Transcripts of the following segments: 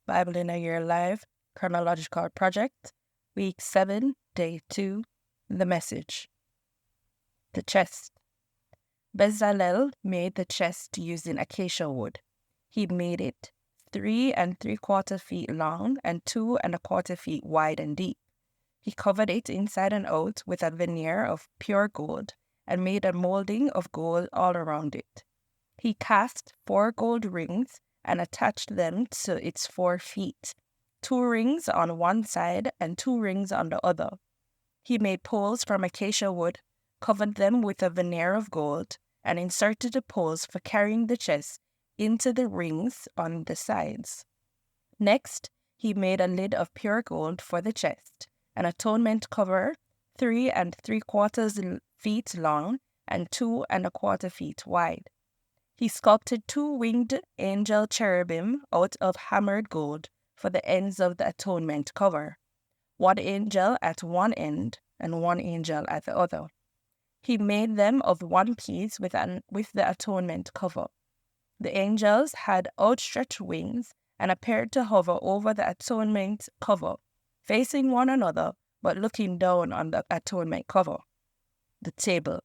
Bible in a Year Live, Chronological Project, Week 7, Day 2, The Message. The chest. Bezalel made the chest using acacia wood. He made it 3 3/4 feet long and 2 1/4 feet wide and deep. He covered it inside and out with a veneer of pure gold and made a molding of gold all around it. He cast 4 gold rings and attached them to its 4 feet, 2 rings on one side and 2 rings on the other. He made poles from acacia wood, covered them with a veneer of gold, and inserted the poles for carrying the chest into the rings on the sides. Next, he made a lid of pure gold for the chest, an atonement cover 3 3/4 feet long and 2 1/4 feet wide. He sculpted 2 winged angel cherubim out of hammered gold for the ends of the atonement cover, 1 angel at one end and 1 angel at the other. He made them of one piece with the atonement cover. The angels had outstretched wings and appeared to hover over the atonement cover, facing one another but looking down on the atonement cover. The table.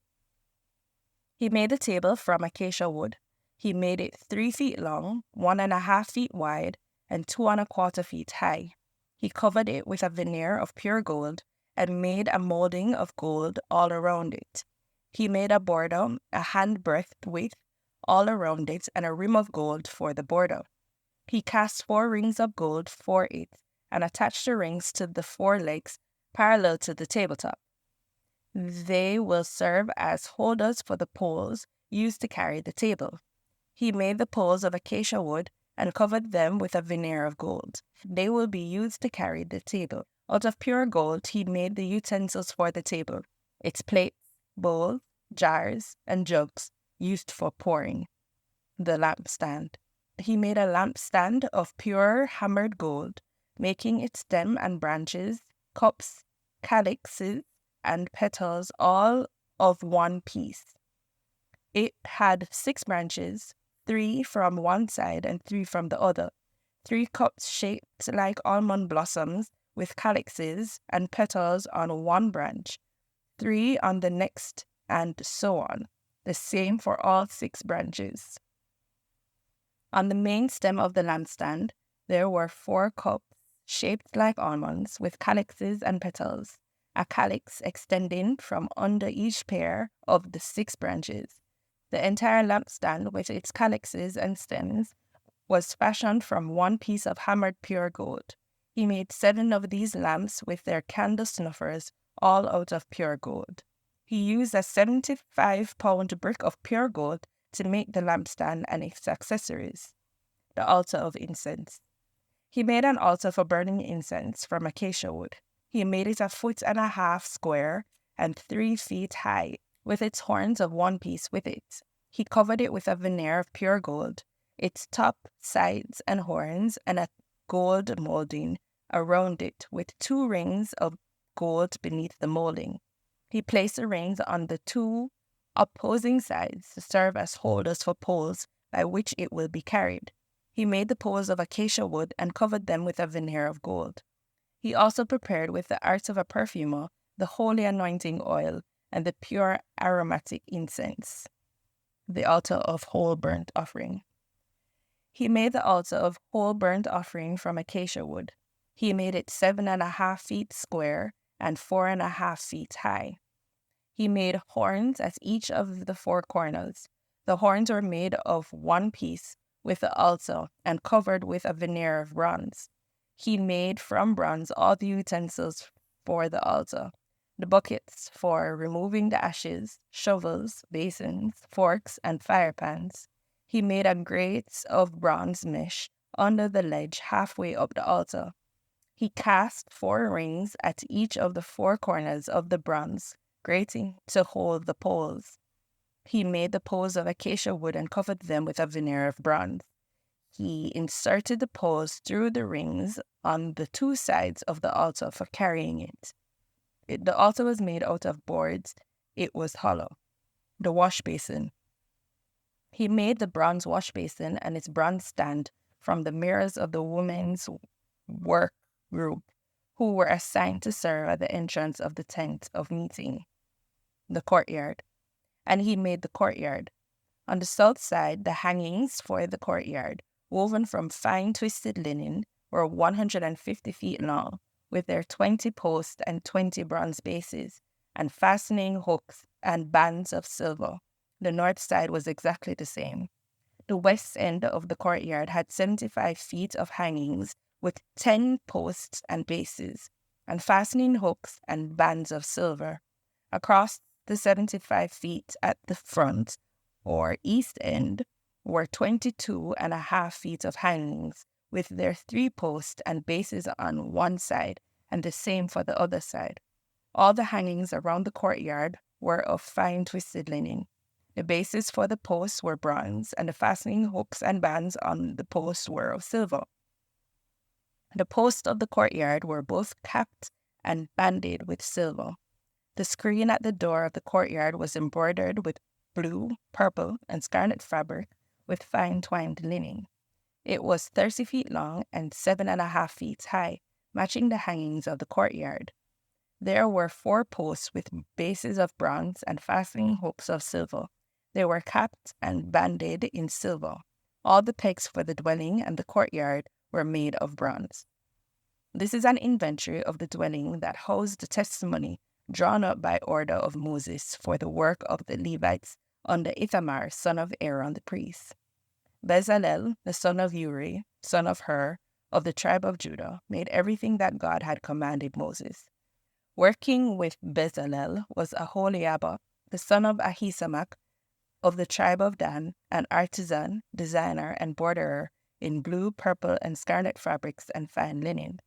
He made the table from acacia wood. He made it 3 feet long, 1 1/2 feet wide, and 2 1/4 feet high. He covered it with a veneer of pure gold and made a molding of gold all around it. He made a border a handbreadth width all around it and a rim of gold for the border. He cast 4 rings of gold for it and attached the rings to the 4 legs parallel to the tabletop. They will serve as holders for the poles used to carry the table. He made the poles of acacia wood and covered them with a veneer of gold. They will be used to carry the table. Out of pure gold, he made the utensils for the table, its plates, bowls, jars, and jugs used for pouring. The lampstand. He made a lampstand of pure hammered gold, making its stem and branches, cups, calyxes, and petals all of one piece. It had 6 branches, 3 from one side and 3 from the other, 3 cups shaped like almond blossoms with calyxes and petals on one branch, 3 on the next, and so on, the same for all 6 branches. On the main stem of the lampstand, there were 4 cups shaped like almonds with calyxes and petals, a calyx extending from under each pair of the 6 branches. The entire lampstand with its calyxes and stems was fashioned from one piece of hammered pure gold. He made 7 of these lamps with their candle snuffers, all out of pure gold. He used a 75-pound brick of pure gold to make the lampstand and its accessories. The altar of incense. He made an altar for burning incense from acacia wood. He made it 1.5 feet square and 3 feet high, with its horns of one piece with it. He covered it with a veneer of pure gold, its top, sides, and horns, and a gold molding around it, with 2 rings of gold beneath the molding. He placed the rings on the 2 opposing sides to serve as holders for poles by which it will be carried. He made the poles of acacia wood and covered them with a veneer of gold. He also prepared with the art of a perfumer the holy anointing oil and the pure aromatic incense. The altar of whole burnt offering. He made the altar of whole burnt offering from acacia wood. He made it 7.5 feet square and 4.5 feet high. He made horns at each of the 4 corners. The horns were made of one piece with the altar and covered with a veneer of bronze. He made from bronze all the utensils for the altar, the buckets for removing the ashes, shovels, basins, forks, and fire pans. He made a grate of bronze mesh under the ledge halfway up the altar. He cast 4 rings at each of the 4 corners of the bronze grating to hold the poles. He made the poles of acacia wood and covered them with a veneer of bronze. He inserted the poles through the rings on the 2 sides of the altar for carrying it. The altar was made out of boards. It was hollow. The wash basin. He made the bronze wash basin and its bronze stand from the mirrors of the women's work group who were assigned to serve at the entrance of the tent of meeting, the courtyard. And he made the courtyard. On the south side, the hangings for the courtyard, woven from fine twisted linen, were 150 feet long, with their 20 posts and 20 bronze bases, and fastening hooks and bands of silver. The north side was exactly the same. The west end of the courtyard had 75 feet of hangings with 10 posts and bases, and fastening hooks and bands of silver. Across the 75 feet at the front, or east end, were 22.5 feet of hangings, with their 3 posts and bases on one side, and the same for the other side. All the hangings around the courtyard were of fine twisted linen. The bases for the posts were bronze, and the fastening hooks and bands on the posts were of silver. The posts of the courtyard were both capped and banded with silver. The screen at the door of the courtyard was embroidered with blue, purple, and scarlet fabric with fine twined linen. It was 30 feet long and 7.5 feet high, matching the hangings of the courtyard. There were 4 posts with bases of bronze and fastening hooks of silver. They were capped and banded in silver. All the pegs for the dwelling and the courtyard were made of bronze. This is an inventory of the dwelling that housed the testimony drawn up by order of Moses for the work of the Levites under Ithamar, son of Aaron the priest. Bezalel, the son of Uri, son of Hur, of the tribe of Judah, made everything that God had commanded Moses. Working with Bezalel was Aholiab, the son of Ahisamach, of the tribe of Dan, an artisan, designer, and borderer in blue, purple, and scarlet fabrics and fine linen.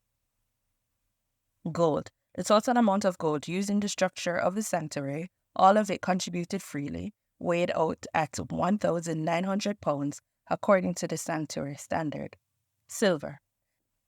Gold. The total amount of gold used in the structure of the sanctuary, all of it contributed freely, weighed out at 1,900 pounds according to the sanctuary standard. Silver.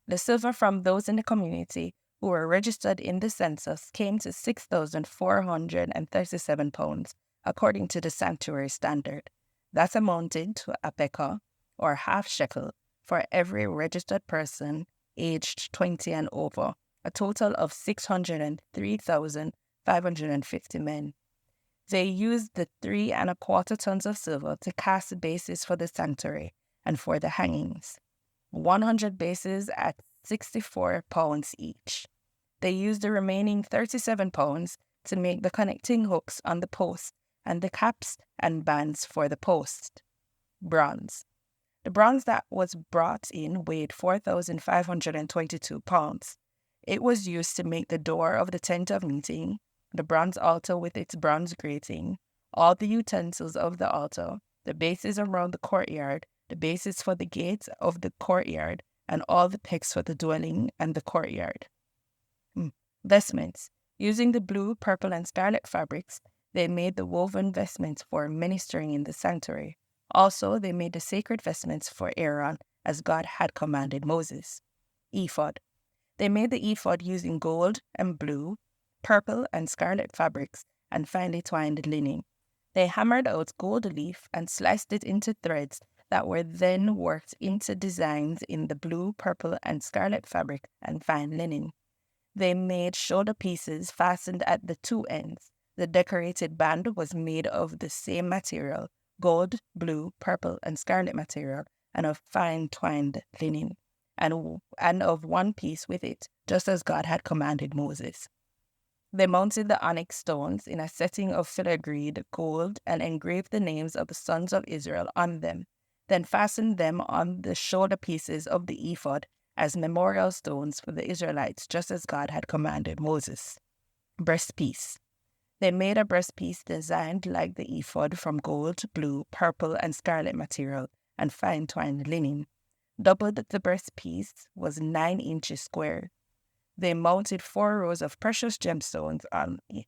The silver from those in the community who were registered in the census came to 6,437 pounds according to the sanctuary standard. That amounted to a pekah, or half shekel, for every registered person aged 20 and over, a total of 603,550 men. They used the 3¼ tons of silver to cast the bases for the sanctuary and for the hangings, 100 bases at 64 pounds each. They used the remaining 37 pounds to make the connecting hooks on the post and the caps and bands for the post. Bronze. The bronze that was brought in weighed 4,522 pounds. It was used to make the door of the tent of meeting, the bronze altar with its bronze grating, all the utensils of the altar, the bases around the courtyard, the bases for the gates of the courtyard, and all the pegs for the dwelling and the courtyard. Vestments. Using the blue, purple, and scarlet fabrics, they made the woven vestments for ministering in the sanctuary. Also, they made the sacred vestments for Aaron, as God had commanded Moses. Ephod. They made the ephod using gold and blue, purple, and scarlet fabrics and finely twined linen. They hammered out gold leaf and sliced it into threads that were then worked into designs in the blue, purple, and scarlet fabric and fine linen. They made shoulder pieces fastened at the 2 ends. The decorated band was made of the same material, gold, blue, purple, and scarlet material, and of fine twined linen, and of one piece with it, just as God had commanded Moses. They mounted the onyx stones in a setting of filigreed gold and engraved the names of the sons of Israel on them, then fastened them on the shoulder pieces of the ephod as memorial stones for the Israelites, just as God had commanded Moses. Breastpiece. They made a breastpiece designed like the ephod from gold, blue, purple, and scarlet material and fine twined linen. Doubled the breastpiece was 9 inches square. They mounted 4 rows of precious gemstones on it.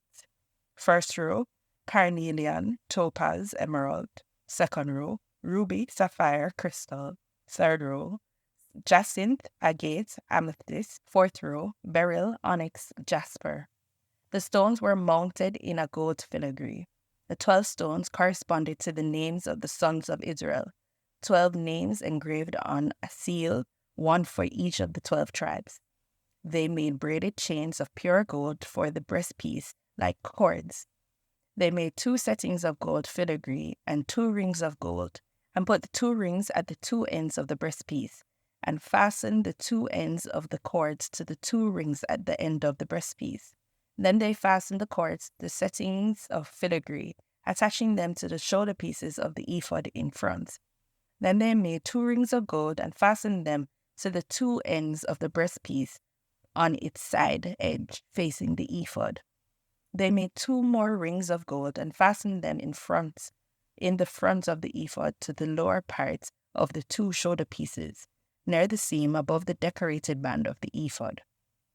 First row, carnelian, topaz, emerald. Second row, ruby, sapphire, crystal. Third row, jacinth, agate, amethyst. Fourth row, beryl, onyx, jasper. The stones were mounted in a gold filigree. The 12 stones corresponded to the names of the sons of Israel. 12 names engraved on a seal, one for each of the 12 tribes. They made braided chains of pure gold for the breastpiece, like cords. They made 2 settings of gold filigree and 2 rings of gold, and put the 2 rings at the 2 ends of the breastpiece, and fastened the 2 ends of the cords to the 2 rings at the end of the breastpiece. Then they fastened the cords, the settings of filigree, attaching them to the shoulder pieces of the ephod in front. Then they made 2 rings of gold and fastened them to the 2 ends of the breastpiece on its side edge facing the ephod. They made 2 more rings of gold and fastened them in the front of the ephod to the lower parts of the 2 shoulder pieces, near the seam above the decorated band of the ephod.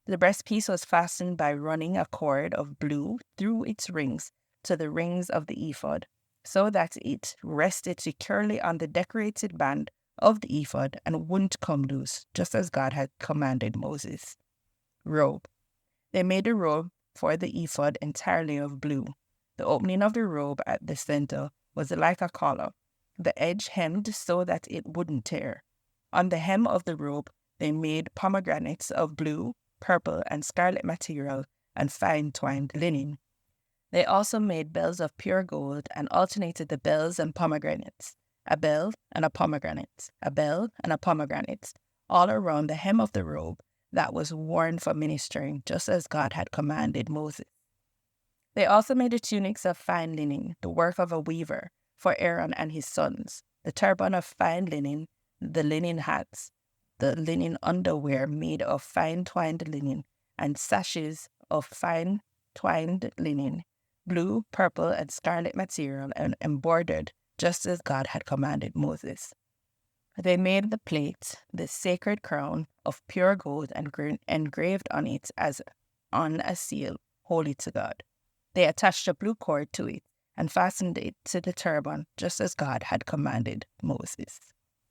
The breastpiece was fastened by running a cord of blue through its rings to the rings of the ephod, so that it rested securely on the decorated band of the ephod and wouldn't come loose, just as God had commanded Moses. Robe. They made a robe for the ephod entirely of blue. The opening of the robe at the center was like a collar, the edge hemmed so that it wouldn't tear. On the hem of the robe, they made pomegranates of blue, purple, and scarlet material and fine twined linen. They also made bells of pure gold and alternated the bells and pomegranates, a bell and a pomegranate, a bell and a pomegranate, all around the hem of the robe that was worn for ministering, just as God had commanded Moses. They also made the tunics of fine linen, the work of a weaver, for Aaron and his sons, the turban of fine linen, the linen hats, the linen underwear made of fine twined linen, and sashes of fine twined linen, blue, purple, and scarlet material, and embroidered, just as God had commanded Moses. They made the plate, the sacred crown, of pure gold and engraved on it as on a seal, holy to God. They attached a blue cord to it and fastened it to the turban, just as God had commanded Moses.